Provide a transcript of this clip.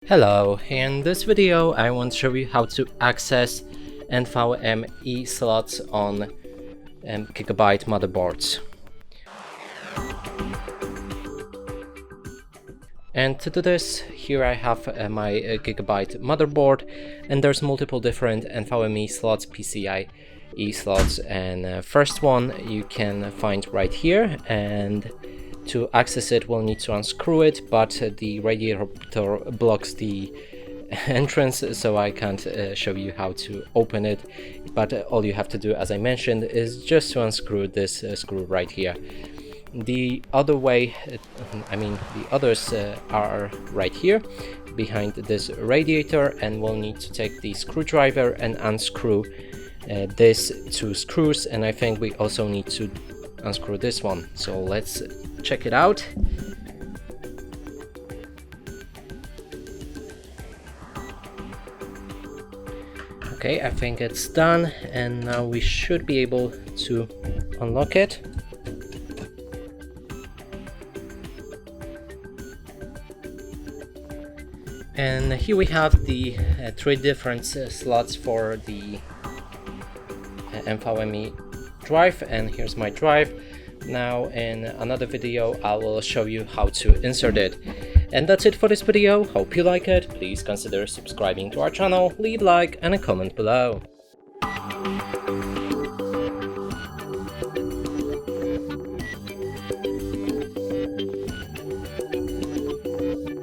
Hello, in this video I want to show you how to access NVMe slots on Gigabyte motherboards. And to do this, here I have my Gigabyte motherboard, and there's multiple different NVMe slots, PCIe slots, and first one you can find right here, and to access it we'll need to unscrew it, but the radiator blocks the entrance, so I can't show you how to open it, but all you have to do, as I mentioned, is just to unscrew this screw right here. The other way, the others are right here behind this radiator, and we'll need to take the screwdriver and unscrew these two screws, and I think we also need to unscrew this one, so let's check it out. Okay, I think it's done, and now we should be able to unlock it. And here we have the three different slots for the NVMe drive, and here's my drive. Now in another video I will show you how to insert it. And that's it for this video. Hope you like it. Please consider subscribing to our channel, leave a like and a comment below.